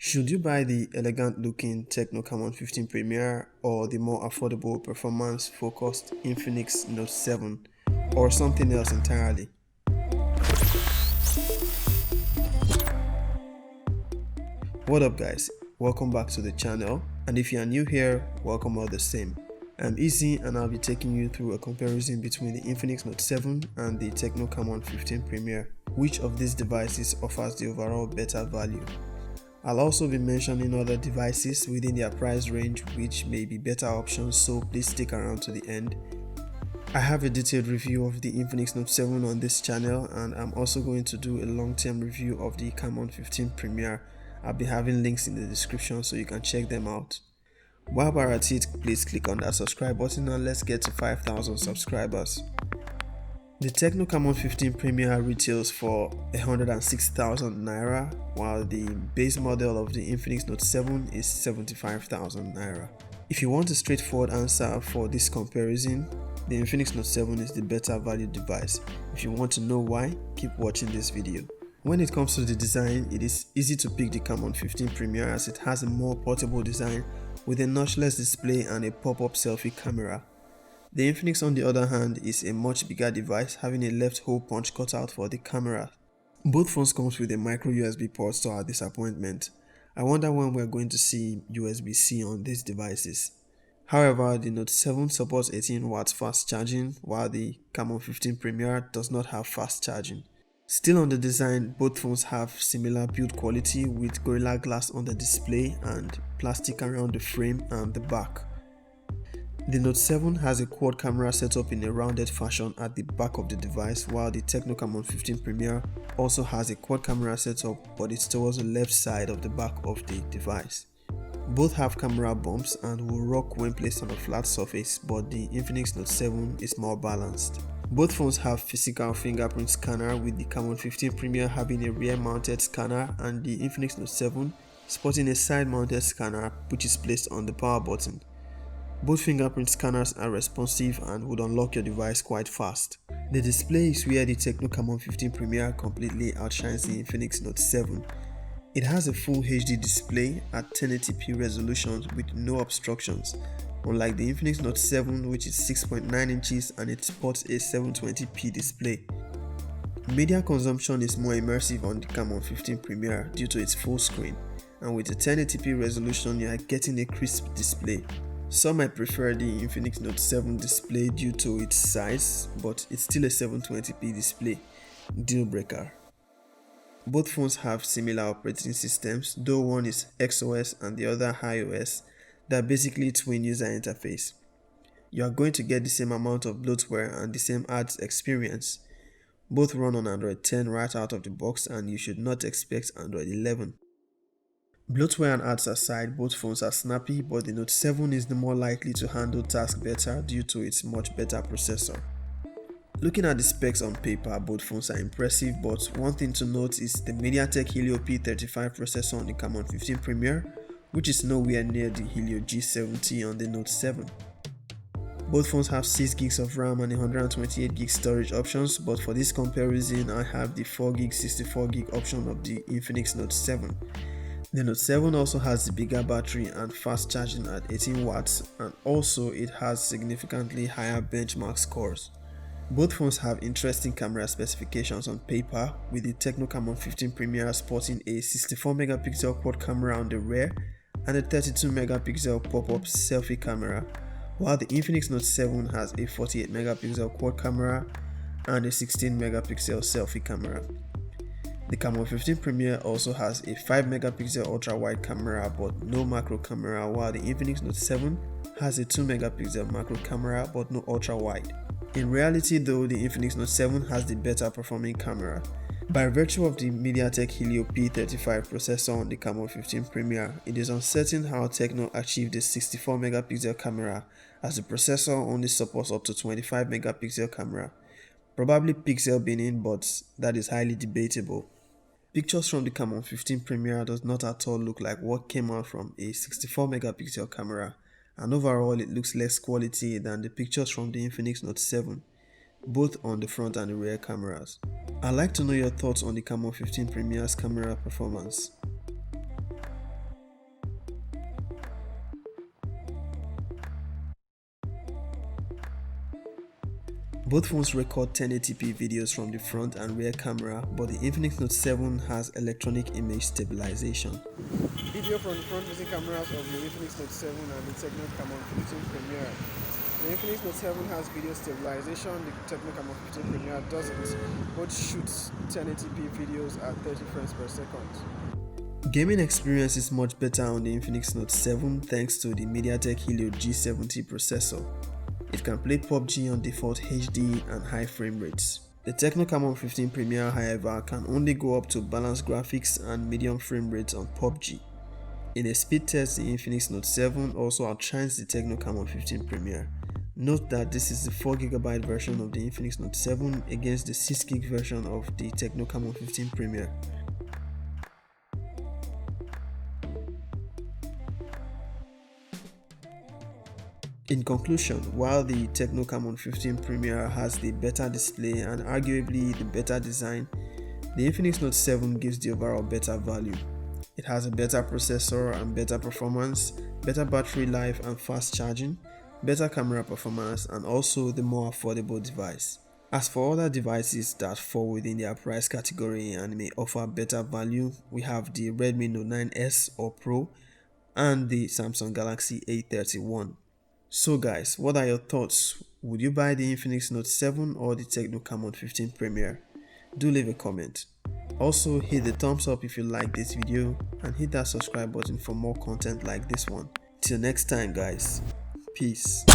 Should you buy the elegant looking Tecno Camon 15 Premier or the more affordable performance focused Infinix Note 7 or something else entirely? What up guys, welcome back to the channel, and if you are new here, welcome all the same. I'm Easy and I'll be taking you through a comparison between the Infinix Note 7 and the Tecno Camon 15 Premier. Which of these devices offers the overall better value? I'll also be mentioning other devices within their price range which may be better options, so please stick around to the end. I have a detailed review of the Infinix Note 7 on this channel, and I'm also going to do a long-term review of the Camon 15 Premier. I'll be having links in the description so you can check them out. While we're at it, please click on that subscribe button and let's get to 5,000 subscribers. The Tecno Camon 15 Premier retails for 106,000 Naira, while the base model of the Infinix Note 7 is 75,000 Naira. If you want a straightforward answer for this comparison, the Infinix Note 7 is the better value device. If you want to know why, keep watching this video. When it comes to the design, it is easy to pick the Camon 15 Premier as it has a more portable design with a notchless display and a pop-up selfie camera. The Infinix, on the other hand, is a much bigger device, having a left hole punch cutout for the camera. Both phones come with a micro USB port to our disappointment. I wonder when we're going to see USB-C on these devices. However, the Note 7 supports 18 watts fast charging, while the Camon 15 Premier does not have fast charging. Still on the design, both phones have similar build quality with Gorilla Glass on the display and plastic around the frame and the back. The Note 7 has a quad camera setup in a rounded fashion at the back of the device, while the Tecno Camon 15 Premier also has a quad camera setup, but it's towards the left side of the back of the device. Both have camera bumps and will rock when placed on a flat surface, but the Infinix Note 7 is more balanced. Both phones have physical fingerprint scanner, with the Camon 15 Premier having a rear mounted scanner and the Infinix Note 7 sporting a side mounted scanner which is placed on the power button. Both fingerprint scanners are responsive and would unlock your device quite fast. The display is where the Tecno Camon 15 Premier completely outshines the Infinix Note 7. It has a full HD display at 1080p resolution with no obstructions, unlike the Infinix Note 7 which is 6.9 inches and it sports a 720p display. Media consumption is more immersive on the Camon 15 Premier due to its full screen, and with a 1080p resolution you are getting a crisp display. Some might prefer the Infinix Note 7 display due to its size, but it's still a 720p display. Deal breaker. Both phones have similar operating systems, though one is XOS and the other iOS. They're basically twin user interface. You are going to get the same amount of bloatware and the same ads experience. Both run on Android 10 right out of the box, and you should not expect Android 11. Bloatware and ads aside, both phones are snappy, but the Note 7 is the more likely to handle tasks better due to its much better processor. Looking at the specs on paper, both phones are impressive, but one thing to note is the MediaTek Helio P35 processor on the Camon 15 Premier, which is nowhere near the Helio G70 on the Note 7. Both phones have 6GB of RAM and 128GB storage options, but for this comparison I have the 4GB 64GB option of the Infinix Note 7. The Note 7 also has the bigger battery and fast charging at 18 watts, and also it has significantly higher benchmark scores. Both phones have interesting camera specifications on paper, with the Tecno Camon 15 Premier sporting a 64MP quad camera on the rear and a 32MP pop-up selfie camera, while the Infinix Note 7 has a 48MP quad camera and a 16MP selfie camera. The Camon 15 Premier also has a 5MP ultra-wide camera but no macro camera, while the Infinix Note 7 has a 2MP macro camera but no ultra-wide. In reality though, the Infinix Note 7 has the better performing camera. By virtue of the MediaTek Helio P35 processor on the Camon 15 Premier, it is uncertain how Tecno achieved a 64MP camera, as the processor only supports up to 25MP camera. Probably pixel binning, but that is highly debatable. Pictures from the Camon 15 Premier does not at all look like what came out from a 64MP camera, and overall it looks less quality than the pictures from the Infinix Note 7, both on the front and the rear cameras. I'd like to know your thoughts on the Camon 15 Premier's camera performance. Both phones record 1080p videos from the front and rear camera, but the Infinix Note 7 has electronic image stabilization. Video from the front-facing cameras of the Infinix Note 7 and the Tecno Camon 15 Premier. The Infinix Note 7 has video stabilization, the Tecno Camon 15 Premier doesn't. Both shoots 1080p videos at 30 frames per second. Gaming experience is much better on the Infinix Note 7 thanks to the MediaTek Helio G70 processor. It can play PUBG on default HD and high frame rates. The Tecno Camon 15 Premier, however, can only go up to balanced graphics and medium frame rates on PUBG. In a speed test, the Infinix Note 7 also outshines the Tecno Camon 15 Premier. Note that this is the 4GB version of the Infinix Note 7 against the 6GB version of the Tecno Camon 15 Premier. In conclusion, while the Tecno Camon 15 Premier has the better display and arguably the better design, the Infinix Note 7 gives the overall better value. It has a better processor and better performance, better battery life and fast charging, better camera performance, and also the more affordable device. As for other devices that fall within their price category and may offer better value, we have the Redmi Note 9S or Pro and the Samsung Galaxy A31. So guys, what are your thoughts? Would you buy the Infinix Note 7 or the Tecno Camon 15 Premier? Do leave a comment. Also hit the thumbs up if you like this video and hit that subscribe button for more content like this one. Till next time guys, peace.